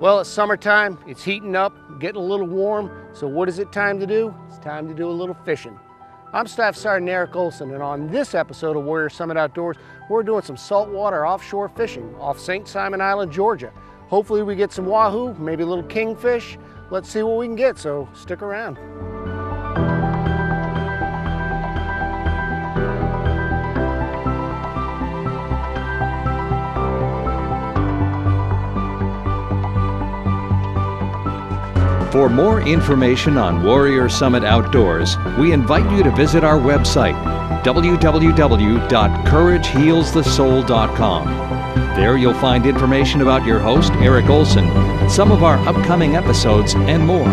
Well, it's summertime, it's heating up, getting a little warm, so what is it time to do? It's time to do a little fishing. I'm Staff Sergeant Eric Olson, and on this episode of Warrior Summit Outdoors, we're doing some saltwater offshore fishing off St. Simon Island, Georgia. Hopefully we get some wahoo, maybe a little kingfish. Let's see what we can get, so stick around. For more information on Warrior Summit Outdoors, we invite you to visit our website, www.couragehealsthesoul.com. There you'll find information about your host, Eric Olson, some of our upcoming episodes, and more.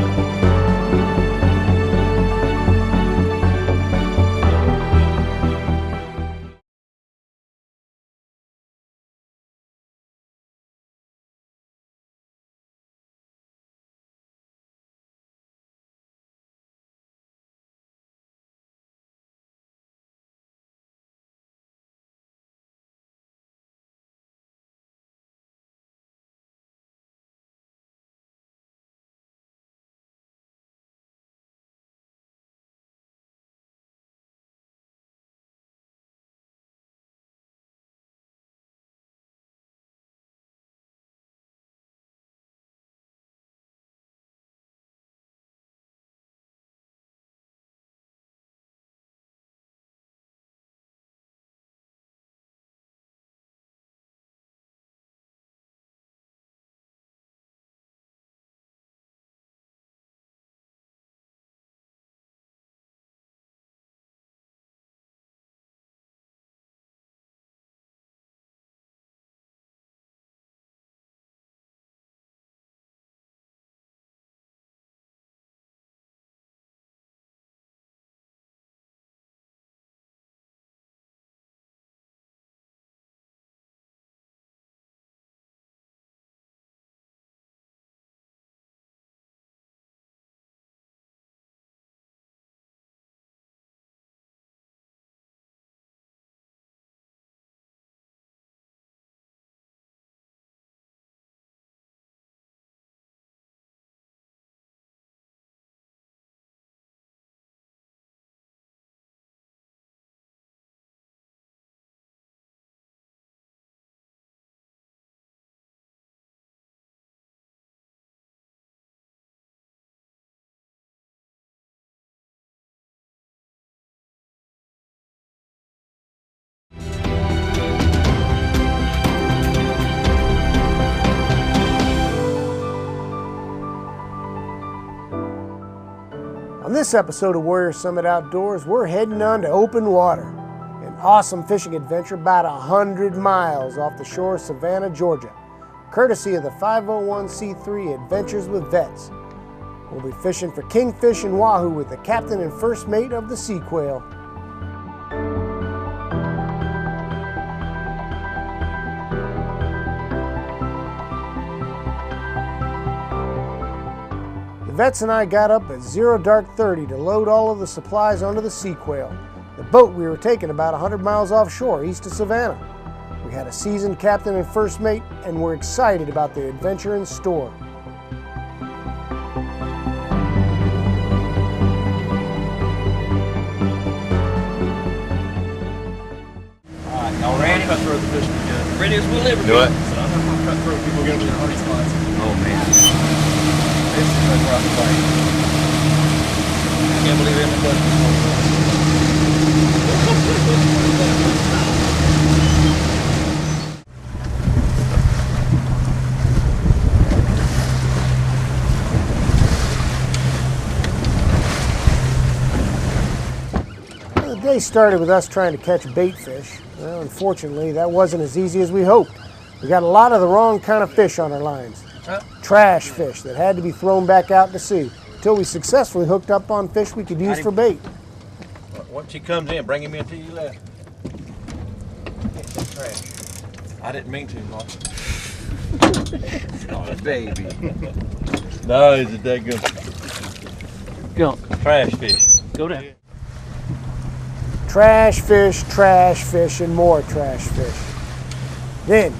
On this episode of Warrior Summit Outdoors, we're heading on to open water. An awesome fishing adventure about 100 miles off the shore of Savannah, Georgia, courtesy of the 501c3 Adventures with Vets. We'll be fishing for kingfish and wahoo with the captain and first mate of the sea quail. The Vets and I got up at 0:30 to load all of the supplies onto the sea quail, the boat we were taking about 100 miles offshore east of Savannah. We had a seasoned captain and first mate, and we're excited about the adventure in store. Alright, y'all ready? Cut through the fishing again. Ready as we'll ever be. Do it. So I'm not gonna cut through. People get to the hunting spots. Oh man. This is right across the way. I can't believe it. The day started with us trying to catch bait fish. Well, unfortunately, that wasn't as easy as we hoped. We got a lot of the wrong kind of fish on our lines. Trash fish that had to be thrown back out to sea until we successfully hooked up on fish we could use for bait. Once he comes in, bring him in till you left. That's trash. I didn't mean to, Mark. Oh, baby. No, he's a dead good. Go. Trash fish. Go down. Trash fish, and more trash fish. Then,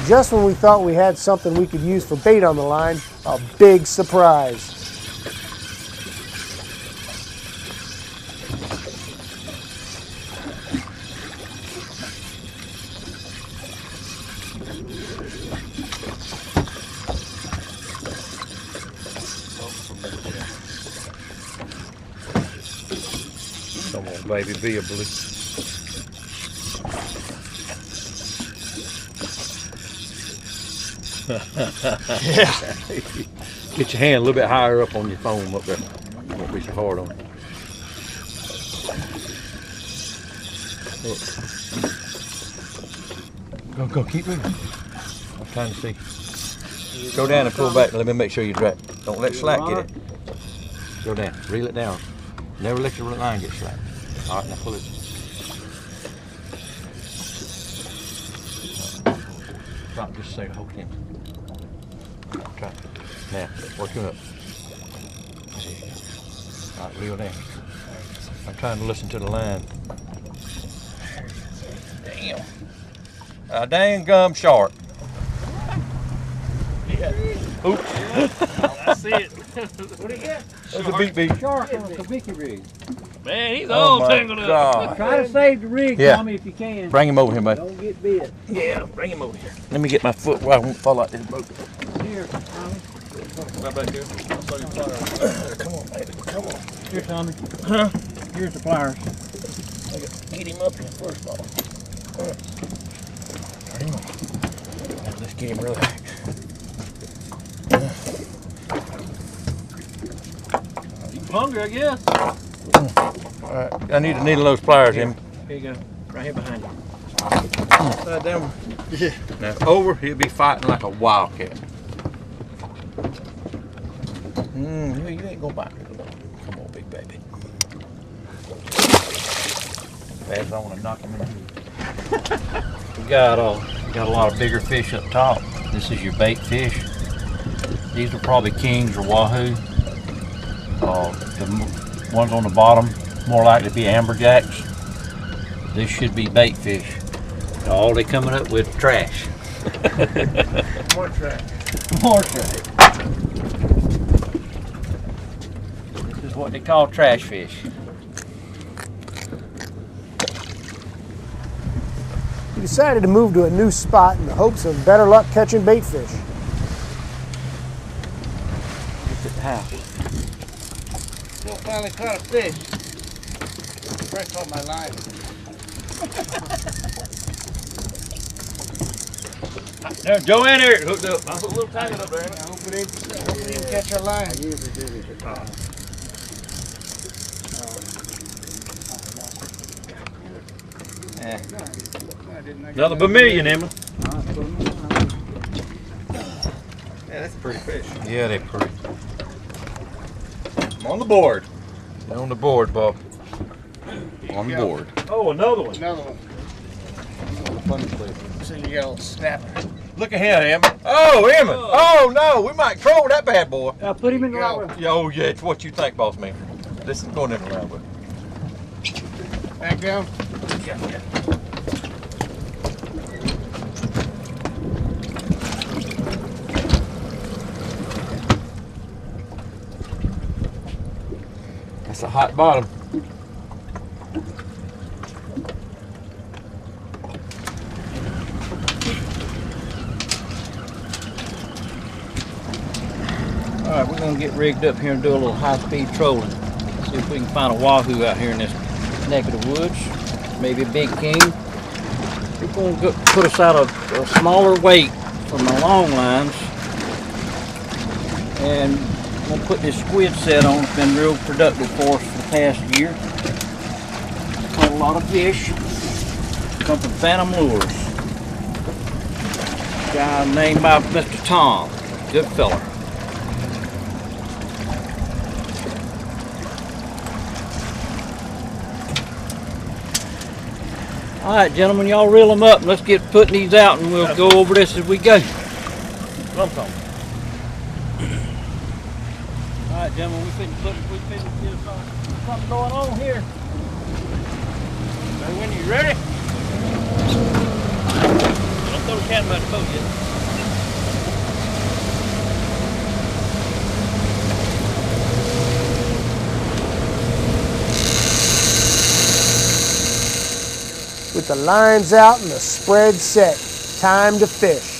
Just when we thought we had something we could use for bait on the line, a big surprise. Come on, baby, be a blue. Yeah. Get your hand a little bit higher up on your foam up there. Won't be so hard on it. Go, keep moving. I'm trying to see. Go down and pull back. Let me make sure you drag. Don't let slack get it. Go down. Reel it down. Never let your line get slack. All right, now pull it. Drop just a second. Hold it in. Try. Now, working up. There you go. All right, reel down. I'm trying to listen to the line. Damn. A dang gum shark. Yeah. Oops. I see it. What do you get? That's a big Shark on a kabiki rig. Man, he's Oh all my tangled up. God. Try to save the rig, Yeah. Tommy, if you can. Bring him over here, mate. Don't get bit. Yeah, bring him over here. Let me get my foot where I won't fall out this boat. Here, Tommy. Right back here. Come on, baby. Come on. Here, Tommy. Huh? Here's the pliers. Get him up here first of all. Turn him on. Now let's get him relaxed. You hungry, I guess. All right. I need a needle those pliers in. Here you go. Right here behind you. Upside down. Yeah. Now over, he'll be fighting like a wildcat. You ain't gonna bite me. Come on, big baby. Fast as I want to knock him in the head. We got a lot of bigger fish up top. This is your bait fish. These are probably kings or wahoo. The ones on the bottom more likely to be amberjacks. This should be bait fish. All they coming up with trash. More trash. More trash. This is what they call trash fish. We decided to move to a new spot in the hopes of better luck catching bait fish. Look at the house. Still finally caught a fish. Brett caught my line. Now, Joe in there, hooked up. I put a little tangle up there. I hope we didn't catch our line. I usually do this. Another vermilion, Emma. Yeah, that's a pretty fish. Yeah, they're pretty. I'm on the board. Get on the board, Bob. On the board. Oh, another one. Another one. So you got a little snapper. Look at him, Emma. Oh, Emma. Oh, no. We might troll that bad boy. Put him in the water. Oh, yeah. It's what you think, boss man. This is going in around with. Back down. Yeah. That's a hot bottom. All right, we're gonna get rigged up here and do a little high-speed trolling. See if we can find a wahoo out here in this neck of the woods. Maybe a big king. We're gonna put us out a smaller weight from the long lines. And I'm gonna put this squid set on. It's been real productive for us for the past year. Caught a lot of fish. Come from Phantom Lures. Guy named by Mr. Tom. Good fella. All right, gentlemen, y'all reel them up and let's get putting these out and we'll go over this as we go. Lump on. All right, gentlemen, we finna get something going on here. So when you ready? Don't throw chatting about the boat yet. With the lines out and the spread set, time to fish.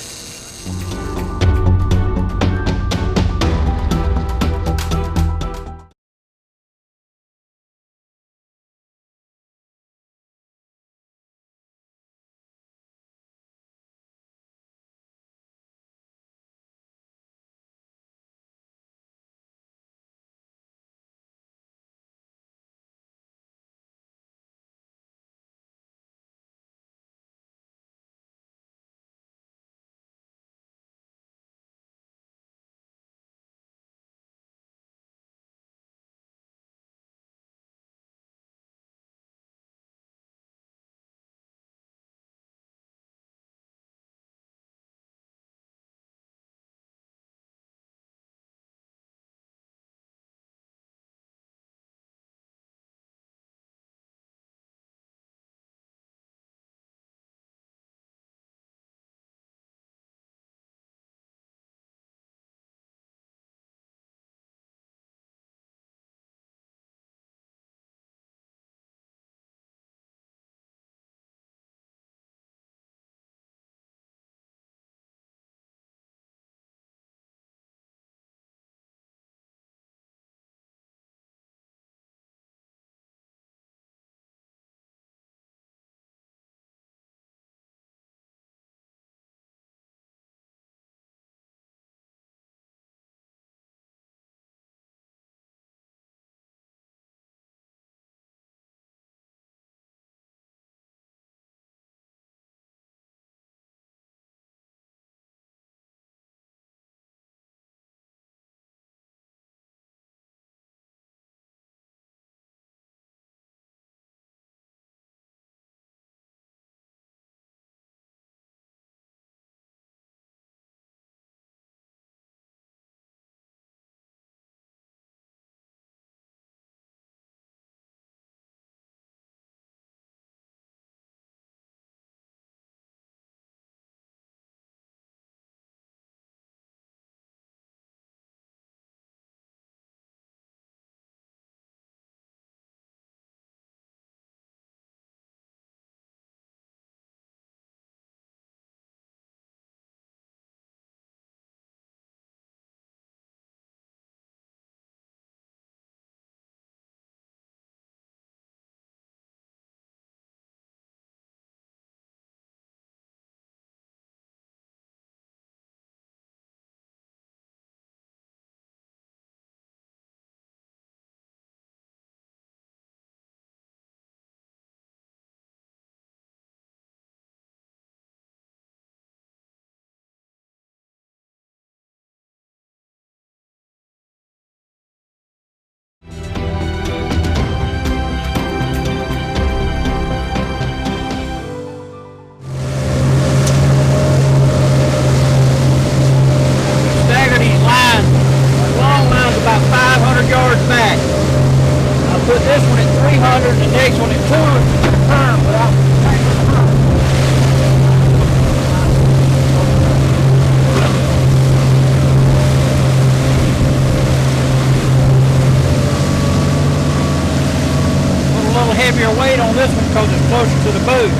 Heavier weight on this one because it's closer to the boat. The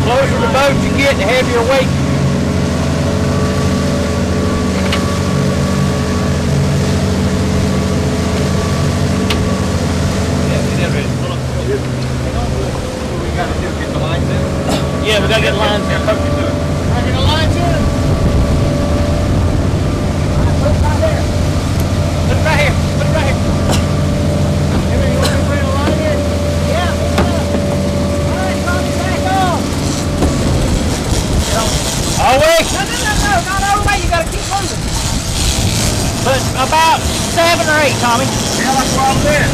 closer to the boat you get, the heavier weight. Yeah, we gotta get the lines in. Get the lines in. Put it right there. Put it right here. Put it right here. You want to bring a line in? Yeah. All right, Tommy, back off. All the way? No, not all the way. You gotta keep moving. But about 7 or 8, Tommy. Yeah, that's what I'm doing.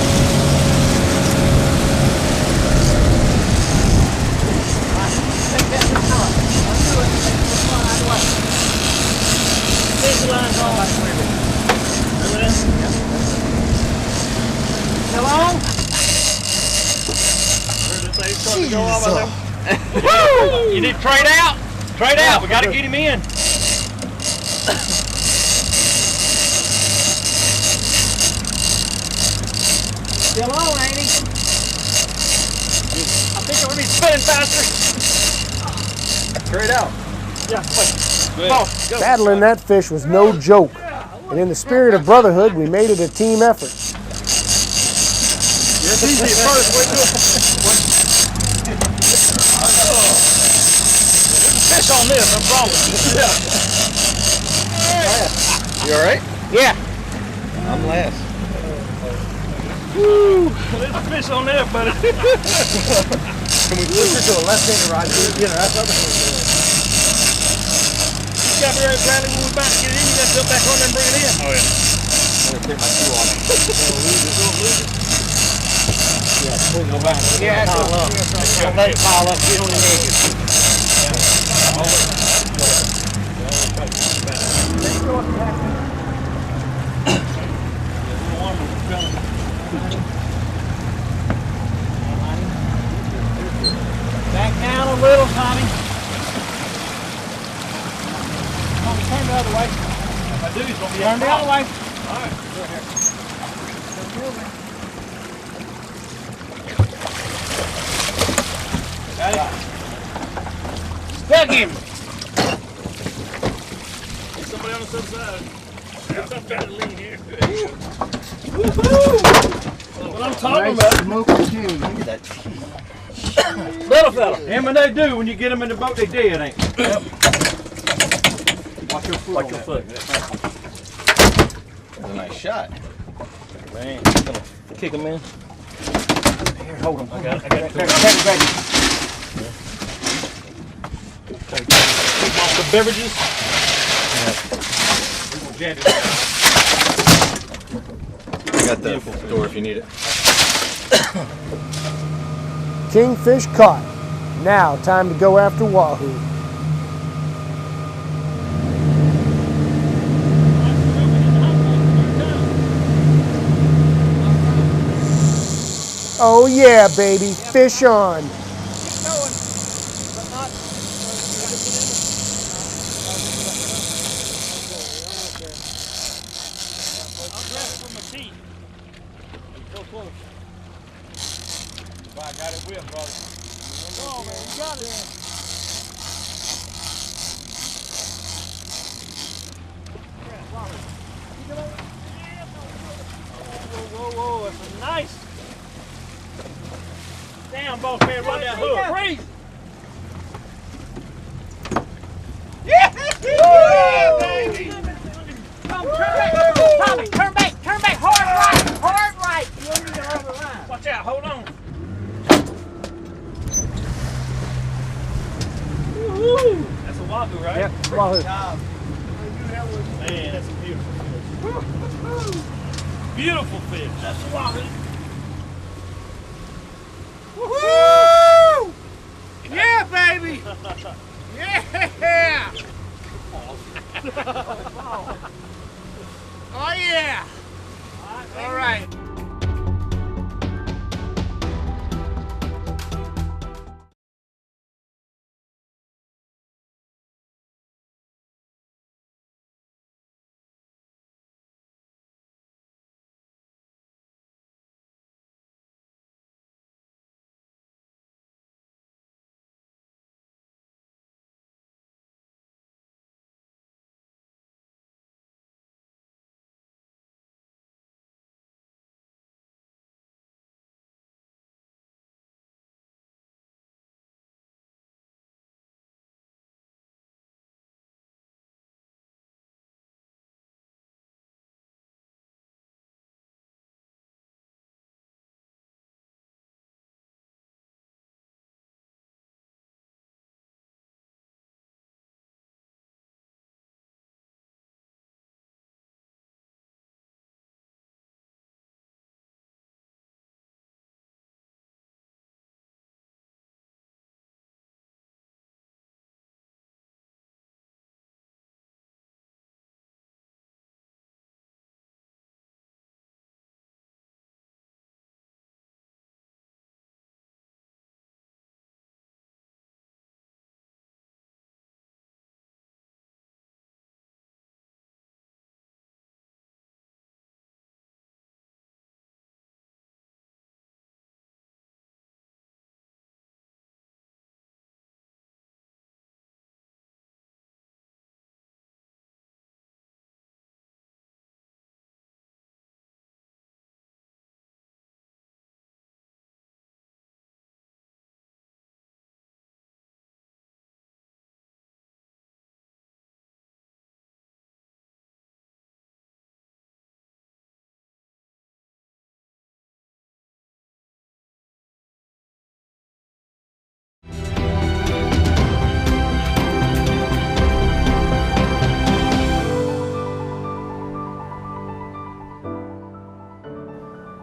The line's on like Still on? Woo! You need to trade out? Straight out. We got to get him in. Still on, ain't he? I think it would be spinning faster. Straight out. Yeah, Good. Oh, Go. Battling that fish was no joke. And in the spirit of brotherhood, we made it a team effort. it's easy at first. Wait till Fish on this, no problem. You all right? Yeah. I'm last. Woo! There's a fish on there, buddy. Can we switch it to a left-handed rod? You know, that's other thing. You got me right, Bradley. When we're about to get it in, you got to jump back on there and bring it in. Oh, yeah. I'm gonna take my shoe off. Go back. Yeah, Pile up. don't let it pile up. Get on the edges. back down a little, Tommy. Tommy, turn the other way. If I do, he's going to be Turn the other way. All right. Got it? Stuck him. Get somebody on the other side. I'm trying to lean here. What I'm talking about. Smoking too. Look at that. Little fella. Him and they do when you get them in the boat, they dead, ain't they? Yep. Watch your foot. Watch on your that. foot. That's a nice shot. Man, just gonna kick him in. Here, hold him. I got it. Take it back. Keep off the beverages. I got the door if you need it. Kingfish caught. Now, time to go after wahoo. Oh yeah, baby, fish on. I got it whipped, brother. Come on, man. You got it. Whoa, that's a nice. Damn, boss man, run that hook. Freeze. Yeah, baby. Tommy, turn back, hard right. Watch out, hold on. Woo-hoo. That's a wahoo, right? Yep, wahoo. Man, that's a beautiful fish. Beautiful fish. That's a wahoo. Woo! Yeah, baby! Yeah! Oh yeah! All right.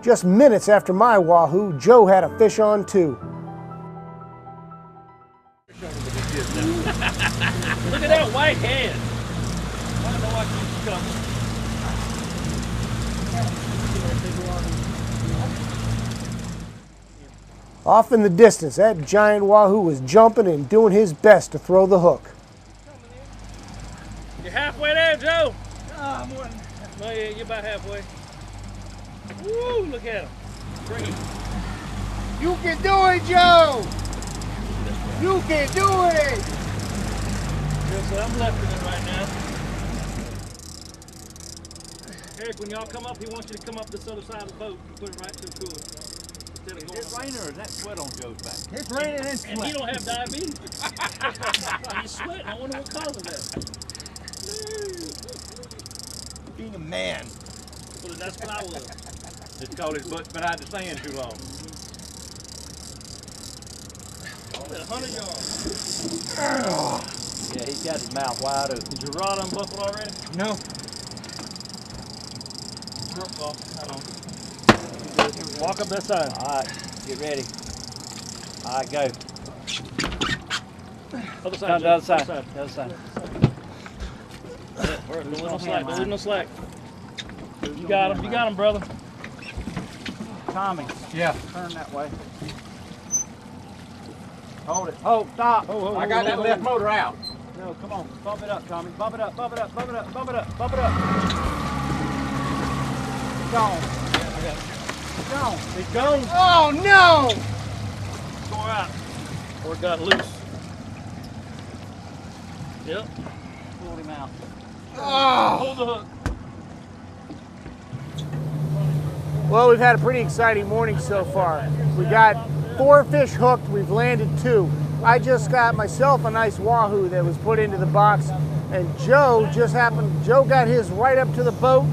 Just minutes after my wahoo, Joe had a fish on too. Look at that white head. I don't know why keeps coming. Off in the distance, that giant wahoo was jumping and doing his best to throw the hook. You're halfway there, Joe. Ah, more than. Oh yeah, you're about halfway. Woo! Look at him. Bring him. You can do it, Joe! You can do it! Yeah, so I'm left in it right now. Eric, when y'all come up, he wants you to come up this other side of the boat and put it right to the cooler. Is it raining or is that sweat on Joe's back? It's raining and sweat. And he don't have diabetes. He's sweating. I wonder what causes that. Being a man. Well, that's what I was. It's called his butt been out the sand too long. 100 yards. Yeah, he's got his mouth wide open. Is your rod unbuckled already? No. Walk up that side. All right, get ready. All right, go. Other side. The other side. The other side. Don't lose no slack. Don't lose no slack. You got him. You got him, brother. Tommy. Yeah. Turn that way. Hold it. Oh, stop. I got that left motor out. No, come on. Bump it up, Tommy. Bump it up, bump it up, bump it up, bump it up, bump it up. Gone. Gone. He's gone. Oh no! Tore out. Or it got loose. Yep. Pulled him out. Oh. Hold the hook. Well, we've had a pretty exciting morning so far. We got 4 fish hooked, we've landed 2. I just got myself a nice wahoo that was put into the box, and Joe got his right up to the boat,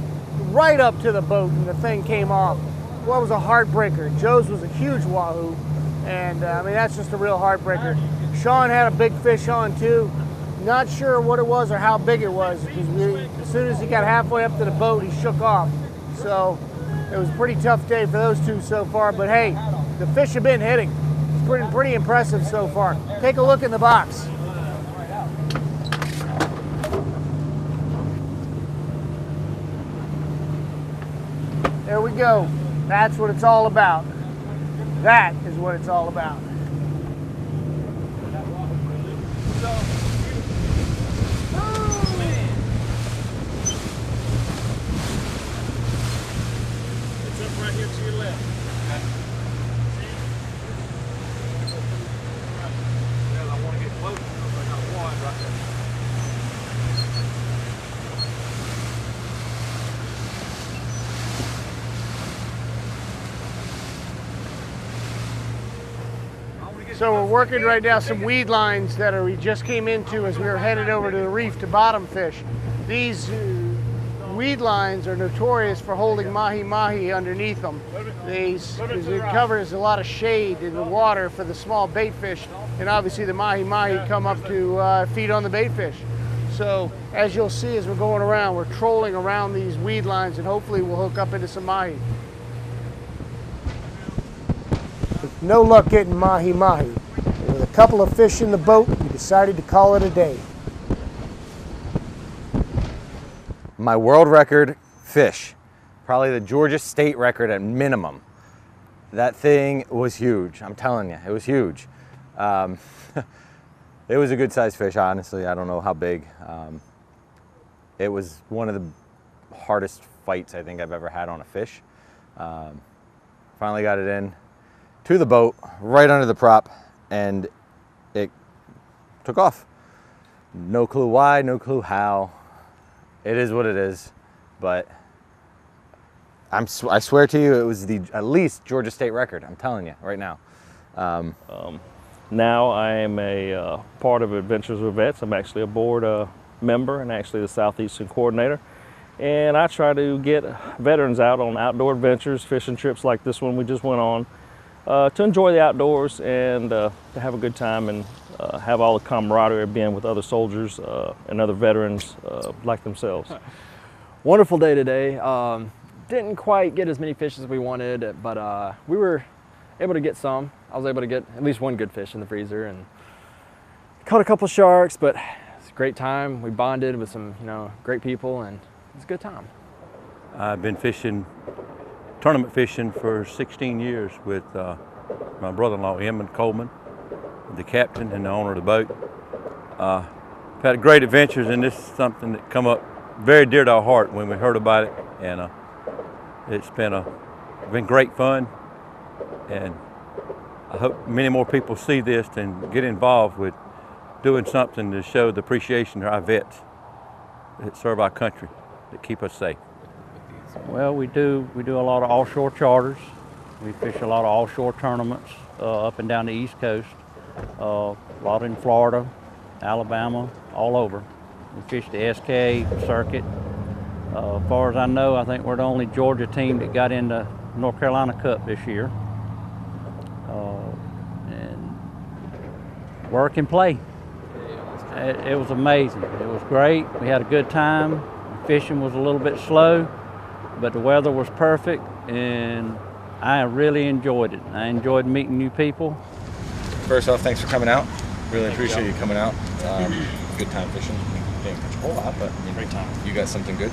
and the thing came off. Well, it was a heartbreaker. Joe's was a huge wahoo, and I mean, that's just a real heartbreaker. Sean had a big fish on too. Not sure what it was or how big it was, because as soon as he got halfway up to the boat, he shook off. So it was a pretty tough day for those 2 so far, but hey, the fish have been hitting. It's pretty impressive so far. Take a look in the box. There we go. That's what it's all about. That is what it's all about. It's up right here to your left. I want to get close because I got one right there. So we're working right now some weed lines that we just came into as we were headed over to the reef to bottom fish. These weed lines are notorious for holding mahi-mahi underneath them. It covers a lot of shade in the water for the small bait fish, and obviously the mahi-mahi come up to feed on the bait fish. So as you'll see as we're going around, we're trolling around these weed lines, and hopefully we'll hook up into some mahi. No luck getting mahi-mahi. With a couple of fish in the boat, we decided to call it a day. My world record fish, probably the Georgia state record at minimum. That thing was huge, I'm telling you, it was huge. It was a good sized fish, honestly. I don't know how big. It was one of the hardest fights I think I've ever had on a fish. Finally got it in to the boat, right under the prop, and it took off. No clue why, no clue how. It is what it is, but I swear to you, it was the at least Georgia state record. I'm telling you right now. Now I am a part of Adventures with Vets. I'm actually a board member and actually the Southeastern coordinator. And I try to get veterans out on outdoor adventures, fishing trips like this one we just went on, to enjoy the outdoors and to have a good time and have all the camaraderie of being with other soldiers and other veterans like themselves. Wonderful day today. Didn't quite get as many fish as we wanted, but we were able to get some. I was able to get at least one good fish in the freezer and caught a couple sharks, but it's a great time. We bonded with some, great people, and it was a good time. I've been tournament fishing for 16 years with my brother-in-law, Emmett Coleman, the captain and the owner of the boat. I've had great adventures, and this is something that come up very dear to our heart when we heard about it, and it's been great fun, and I hope many more people see this and get involved with doing something to show the appreciation to our vets that serve our country, that keep us safe. Well, we do a lot of offshore charters. We fish a lot of offshore tournaments up and down the East Coast. A lot in Florida, Alabama, all over. We fish the SK circuit. As far as I know, I think we're the only Georgia team that got into North Carolina Cup this year. And work and play. It was amazing. It was great. We had a good time. Fishing was a little bit slow, but the weather was perfect, and I really enjoyed it. I enjoyed meeting new people. First off, thanks for coming out. Really appreciate you coming out. Good time fishing. We didn't catch a whole lot, but great time. You got something good.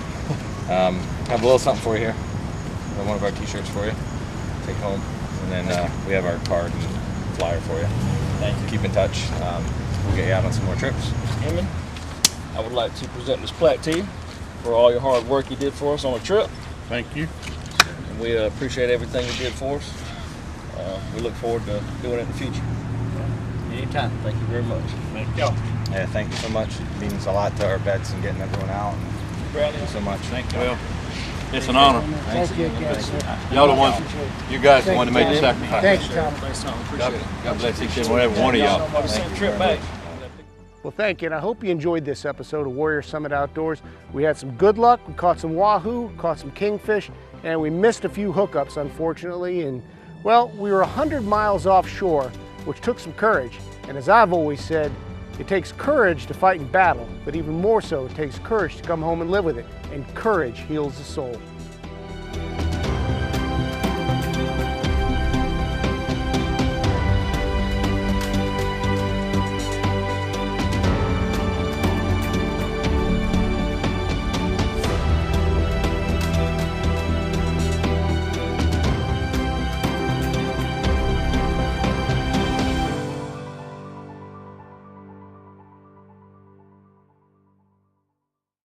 Have a little something for you here. One of our t-shirts for you. Take home. And then we have our card and flyer for you. Thank you. Keep in touch. We'll get you out on some more trips. Emmett, I would like to present this plaque to you for all your hard work you did for us on the trip. Thank you. And we appreciate everything you did for us. We look forward to doing it in the future. Anytime. Thank you very much. Thank y'all. Yeah, thank you so much. It means a lot to our vets and getting everyone out. Thank you so much. Thank you. Well, it's an honor. Thank you again, sir. Y'all the ones, you guys the one to make the sacrifice. Thanks, Tom. Thanks, Tom. Appreciate it. God bless each and every one of y'all. On the same trip back. Well, thank you, and I hope you enjoyed this episode of Warrior Summit Outdoors. We had some good luck. We caught some wahoo, caught some kingfish, and we missed a few hookups, unfortunately. And, well, we were 100 miles offshore, which took some courage. And as I've always said, it takes courage to fight in battle, but even more so, it takes courage to come home and live with it. And courage heals the soul.